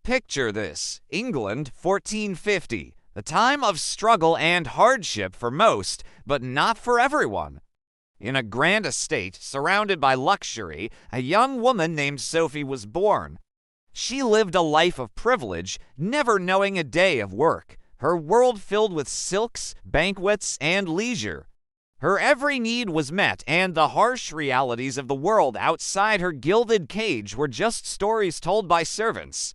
Picture this: England, 1450, a time of struggle and hardship for most, but not for everyone. In a grand estate, surrounded by luxury, a young woman named Sophie was born. She lived a life of privilege, never knowing a day of work, her world filled with silks, banquets, and leisure. Her every need was met, and the harsh realities of the world outside her gilded cage were just stories told by servants.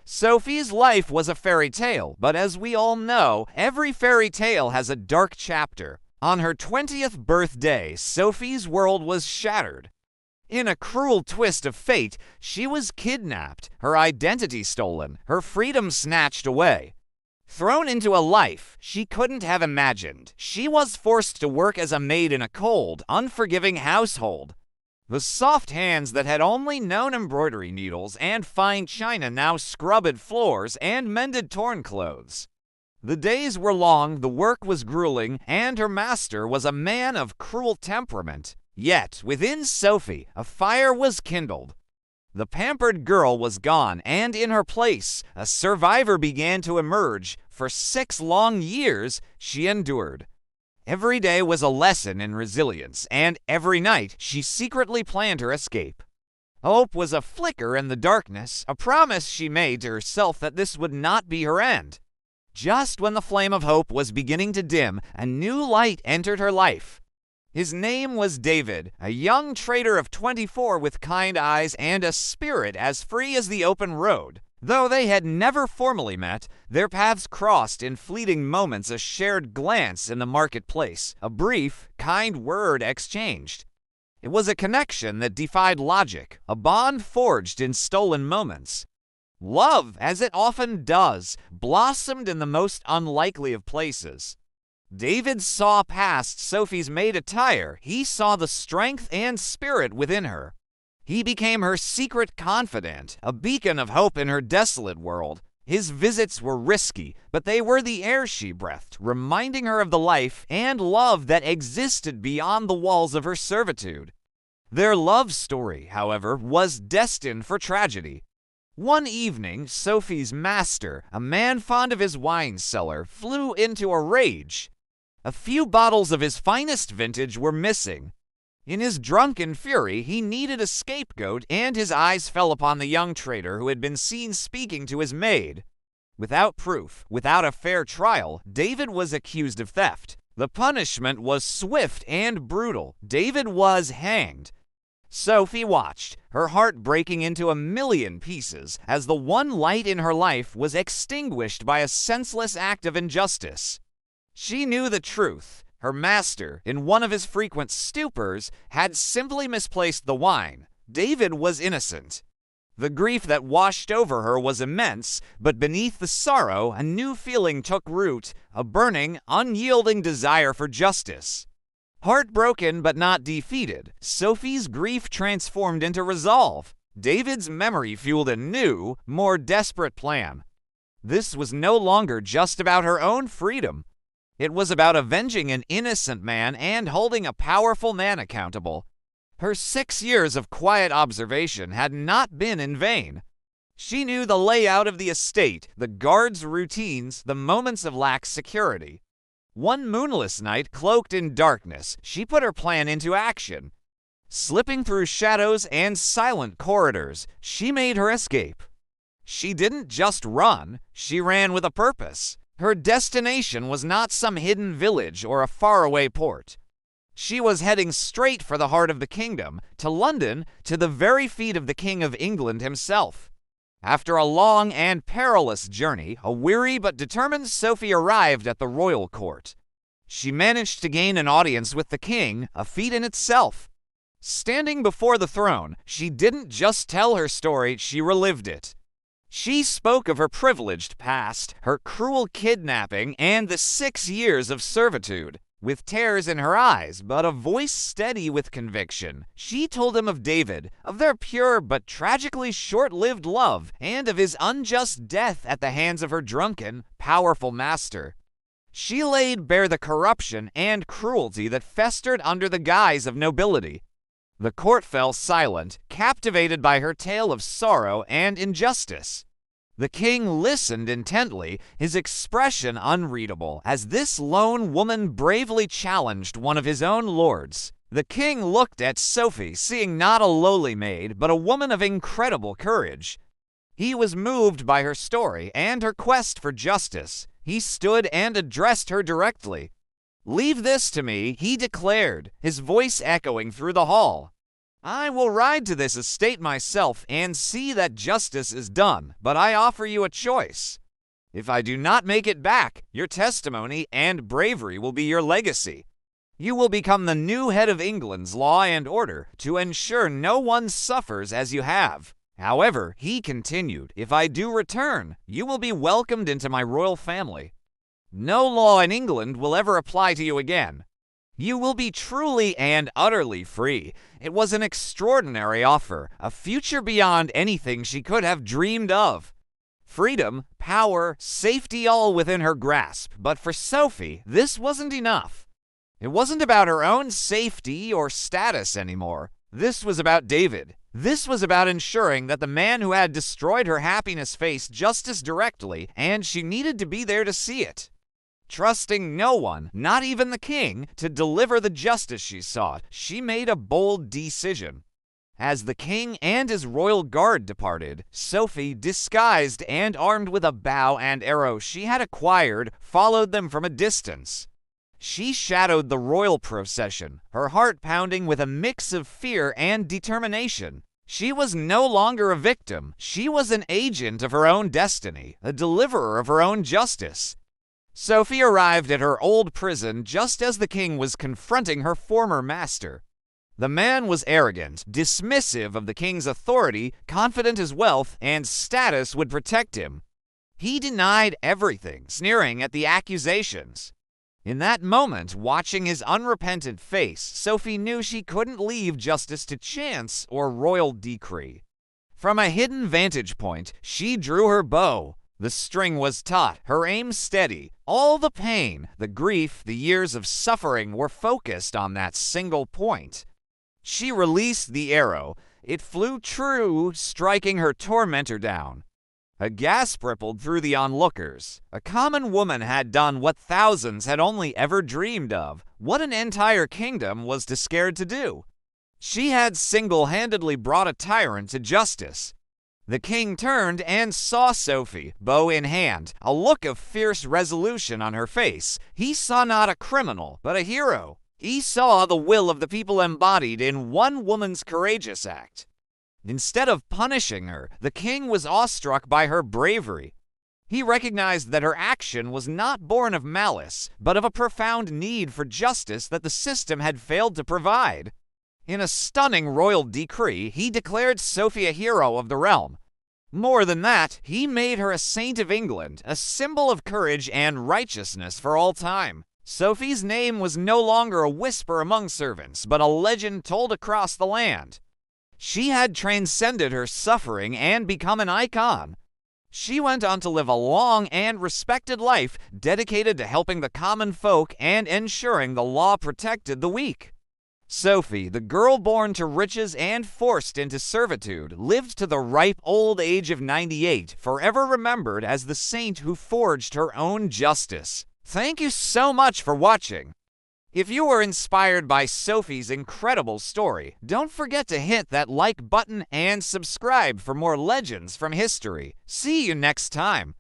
Sophie's life was a fairy tale, but as we all know, every fairy tale has a dark chapter. On her 20th birthday, Sophie's world was shattered. In a cruel twist of fate, she was kidnapped, her identity stolen, her freedom snatched away. Thrown into a life she couldn't have imagined, she was forced to work as a maid in a cold, unforgiving household. The soft hands that had only known embroidery needles and fine china now scrubbed floors and mended torn clothes. The days were long, the work was grueling, and her master was a man of cruel temperament. Yet, within Sophie, a fire was kindled. The pampered girl was gone, and in her place, a survivor began to emerge. For 6 long years, she endured. Every day was a lesson in resilience, and every night she secretly planned her escape. Hope was a flicker in the darkness, a promise she made to herself that this would not be her end. Just when the flame of hope was beginning to dim, a new light entered her life. His name was David, a young trader of 24 with kind eyes and a spirit as free as the open road. Though they had never formally met, their paths crossed in fleeting moments, a shared glance in the marketplace, a brief, kind word exchanged. It was a connection that defied logic, a bond forged in stolen moments. Love, as it often does, blossomed in the most unlikely of places. David saw past Sophie's maid attire. He saw the strength and spirit within her. He became her secret confidant, a beacon of hope in her desolate world. His visits were risky, but they were the air she breathed, reminding her of the life and love that existed beyond the walls of her servitude. Their love story, however, was destined for tragedy. One evening, Sophie's master, a man fond of his wine cellar, flew into a rage. A few bottles of his finest vintage were missing. In his drunken fury, he needed a scapegoat, and his eyes fell upon the young trader who had been seen speaking to his maid. Without proof, without a fair trial, David was accused of theft. The punishment was swift and brutal. David was hanged. Sophie watched, her heart breaking into 1,000,000 pieces as the one light in her life was extinguished by a senseless act of injustice. She knew the truth. Her master, in one of his frequent stupors, had simply misplaced the wine. David was innocent. The grief that washed over her was immense, but beneath the sorrow, a new feeling took root, a burning, unyielding desire for justice. Heartbroken but not defeated, Sophie's grief transformed into resolve. David's memory fueled a new, more desperate plan. This was no longer just about her own freedom. It was about avenging an innocent man and holding a powerful man accountable. Her 6 years of quiet observation had not been in vain. She knew the layout of the estate, the guards' routines, the moments of lax security. One moonless night, cloaked in darkness, she put her plan into action. Slipping through shadows and silent corridors, she made her escape. She didn't just run, she ran with a purpose. Her destination was not some hidden village or a faraway port. She was heading straight for the heart of the kingdom, to London, to the very feet of the King of England himself. After a long and perilous journey, a weary but determined Sophie arrived at the royal court. She managed to gain an audience with the king, a feat in itself. Standing before the throne, she didn't just tell her story, she relived it. She spoke of her privileged past, her cruel kidnapping, and the 6 years of servitude. With tears in her eyes, but a voice steady with conviction, she told him of David, of their pure but tragically short-lived love, and of his unjust death at the hands of her drunken, powerful master. She laid bare the corruption and cruelty that festered under the guise of nobility. The court fell silent, captivated by her tale of sorrow and injustice. The king listened intently, his expression unreadable, as this lone woman bravely challenged one of his own lords. The king looked at Sophie, seeing not a lowly maid, but a woman of incredible courage. He was moved by her story and her quest for justice. He stood and addressed her directly. "Leave this to me," he declared, his voice echoing through the hall. "I will ride to this estate myself and see that justice is done, but I offer you a choice. If I do not make it back, your testimony and bravery will be your legacy. You will become the new head of England's law and order to ensure no one suffers as you have. However," he continued, "if I do return, you will be welcomed into my royal family. No law in England will ever apply to you again. You will be truly and utterly free." It was an extraordinary offer, a future beyond anything she could have dreamed of. Freedom, power, safety all within her grasp, but for Sophie, this wasn't enough. It wasn't about her own safety or status anymore. This was about David. This was about ensuring that the man who had destroyed her happiness faced justice directly, and she needed to be there to see it. Trusting no one, not even the king, to deliver the justice she sought, she made a bold decision. As the king and his royal guard departed, Sophie, disguised and armed with a bow and arrow she had acquired, followed them from a distance. She shadowed the royal procession, her heart pounding with a mix of fear and determination. She was no longer a victim. She was an agent of her own destiny, a deliverer of her own justice. Sophie arrived at her old prison just as the king was confronting her former master. The man was arrogant, dismissive of the king's authority, confident his wealth and status would protect him. He denied everything, sneering at the accusations. In that moment, watching his unrepentant face, Sophie knew she couldn't leave justice to chance or royal decree. From a hidden vantage point, she drew her bow. The string was taut, her aim steady. All the pain, the grief, the years of suffering were focused on that single point. She released the arrow. It flew true, striking her tormentor down. A gasp rippled through the onlookers. A common woman had done what thousands had only ever dreamed of, what an entire kingdom was too scared to do. She had single-handedly brought a tyrant to justice. The king turned and saw Sophie, bow in hand, a look of fierce resolution on her face. He saw not a criminal, but a hero. He saw the will of the people embodied in one woman's courageous act. Instead of punishing her, the king was awestruck by her bravery. He recognized that her action was not born of malice, but of a profound need for justice that the system had failed to provide. In a stunning royal decree, he declared Sophie a hero of the realm. More than that, he made her a saint of England, a symbol of courage and righteousness for all time. Sophie's name was no longer a whisper among servants, but a legend told across the land. She had transcended her suffering and become an icon. She went on to live a long and respected life dedicated to helping the common folk and ensuring the law protected the weak. Sophie, the girl born to riches and forced into servitude, lived to the ripe old age of 98, forever remembered as the saint who forged her own justice. Thank you so much for watching. If you were inspired by Sophie's incredible story, don't forget to hit that like button and subscribe for more legends from history. See you next time.